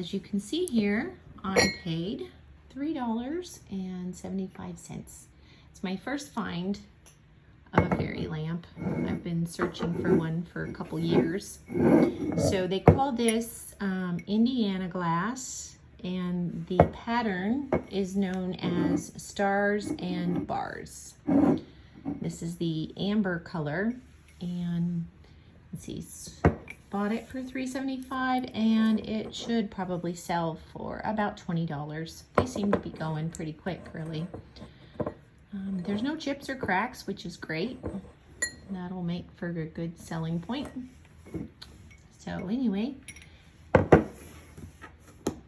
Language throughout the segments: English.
as you can see here, I paid $3.75. It's my first find of a fairy lamp. I've been searching for one for a couple years. So they call this Indiana glass, and the pattern is known as stars and bars. This is the amber color, and let's see, bought it for $3.75, and it should probably sell for about $20. They seem to be going pretty quick, really. There's no chips or cracks, which is great. That'll make for a good selling point. So anyway,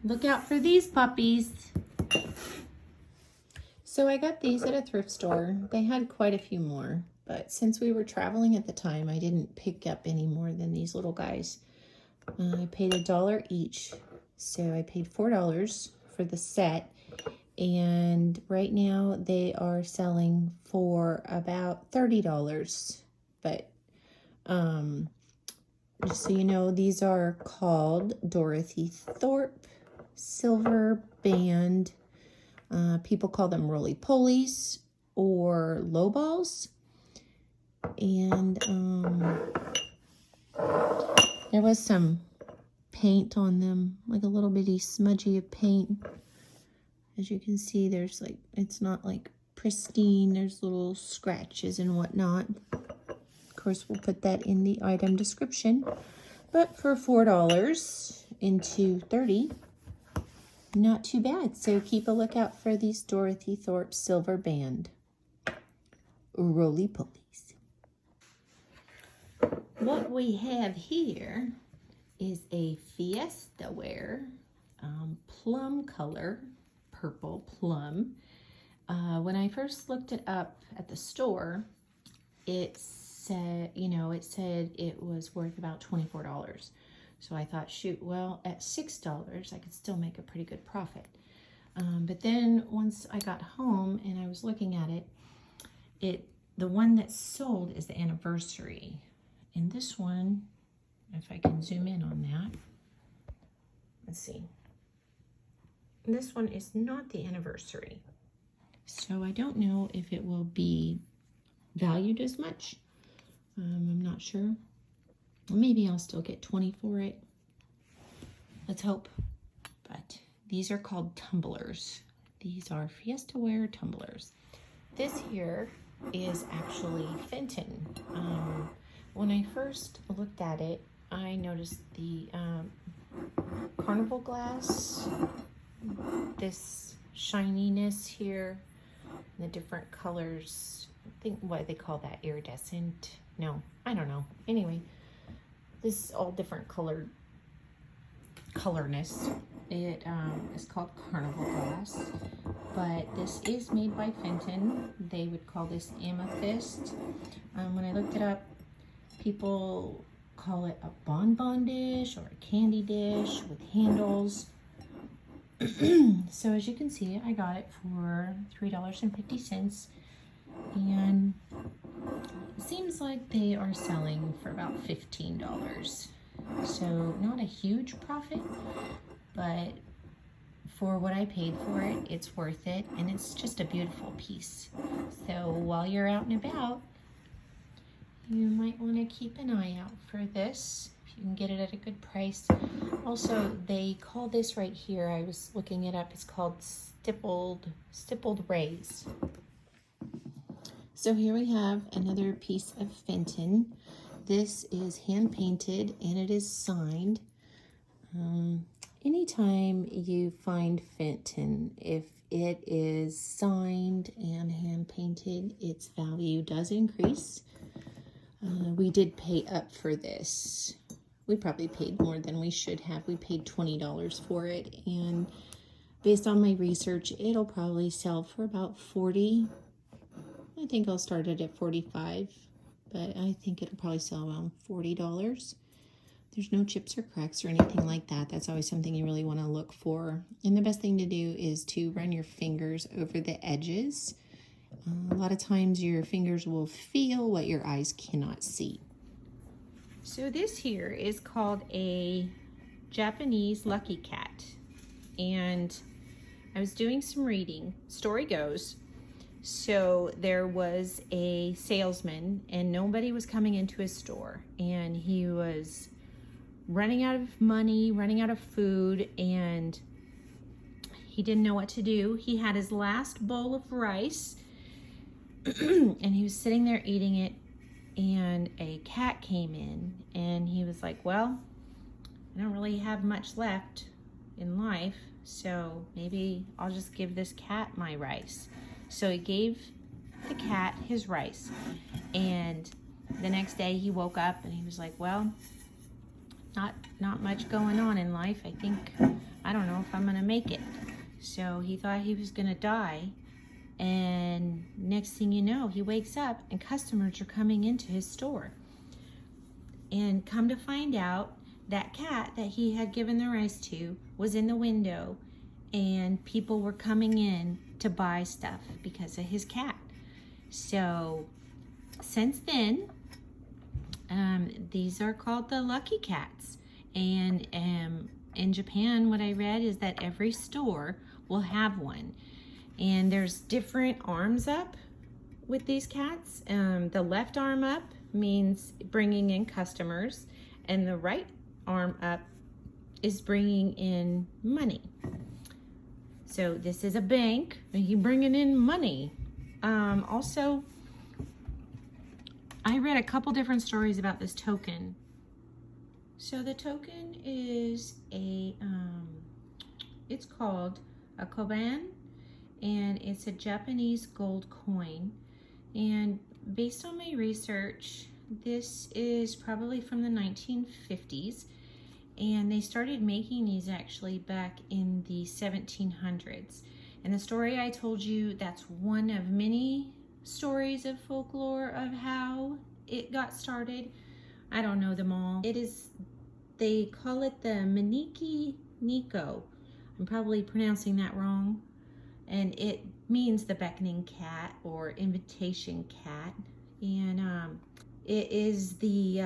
look out for these puppies. So I got these at a thrift store. They had quite a few more, but since we were traveling at the time, I didn't pick up any more than these little guys. I paid $1 each, so I paid $4 for the set. And right now they are selling for about $30. But just so you know, these are called Dorothy Thorpe Silver Band. People call them roly-polies or low balls. And there was some paint on them, like a little bitty smudgy of paint. As you can see, there's like, it's not like pristine. There's little scratches and whatnot. Of course, we'll put that in the item description. But for $4 into 30, not too bad. So keep a lookout for these Dorothy Thorpe Silver Band roly-polies. What we have here is a Fiesta wear plum color, purple plum. When I first looked it up at the store, it said, it was worth about $24. So I thought, shoot, well, at $6, I could still make a pretty good profit. But then once I got home and I was looking at it, the one that's sold is the anniversary. And this one, if I can zoom in on that, let's see. This one is not the anniversary. So I don't know if it will be valued as much. I'm not sure. Maybe I'll still get 20 for it. Let's hope. But these are called tumblers. These are Fiesta wear tumblers. This here is actually Fenton. When I first looked at it, I noticed the carnival glass, this shininess here, the different colors. I think what they call that, iridescent. No, I don't know. Anyway, this is all different colorness. It is called carnival glass, but this is made by Fenton. They would call this amethyst. When I looked it up, people call it a bonbon dish or a candy dish with handles. So as you can see, I got it for $3.50, and it seems like they are selling for about $15. So not a huge profit, but for what I paid for it, it's worth it, and it's just a beautiful piece. So while you're out and about, you might want to keep an eye out for this. If you can get it at a good price. Also, they call this right here, I was looking it up, it's called stippled rays. So here we have another piece of Fenton. This is hand painted and it is signed. Anytime you find Fenton, if it is signed and hand painted, its value does increase. We did pay up for this. We probably paid more than we should have. We paid $20 for it, and based on my research, it'll probably sell for about $40. I think I'll start it at $45, but I think it'll probably sell around $40. There's no chips or cracks or anything like that. That's always something you really want to look for. And the best thing to do is to run your fingers over the edges. A lot of times your fingers will feel what your eyes cannot see. So this here is called a Japanese lucky cat. And I was doing some reading. Story goes, so there was a salesman and nobody was coming into his store, and he was running out of money, running out of food, and he didn't know what to do. He had his last bowl of rice and he was sitting there eating it, and a cat came in, and he was like, well, I don't really have much left in life, so maybe I'll just give this cat my rice. So he gave the cat his rice, and the next day he woke up and he was like, well, not much going on in life. I don't know if I'm gonna make it. So he thought he was gonna die, and next thing you know, he wakes up and customers are coming into his store. And come to find out, that cat that he had given the rice to was in the window, and people were coming in to buy stuff because of his cat. So since then, these are called the lucky cats. And in Japan, what I read is that every store will have one. And there's different arms up with these cats. The left arm up means bringing in customers, and the right arm up is bringing in money. So this is a bank, and he's bringing in money. Also, I read a couple different stories about this token. So the token is it's called a koban, and it's a Japanese gold coin. And based on my research, this is probably from the 1950s, and they started making these actually back in the 1700s. And the story I told you, that's one of many stories of folklore of how it got started. I don't know them all. They call it the Maniki Nico. I'm probably pronouncing that wrong. And it means the beckoning cat or invitation cat. And it is the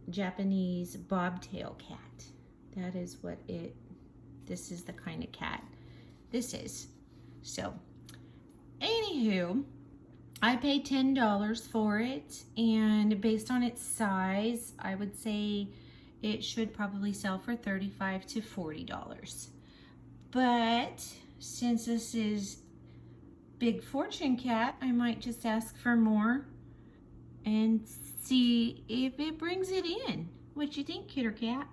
Japanese bobtail cat. That is what this is the kind of cat this is. So, anywho, I paid $10 for it, and based on its size, I would say it should probably sell for $35 to $40. But since this is Big Fortune Cat, I might just ask for more and see if it brings it in. What you think, Kitty Cat?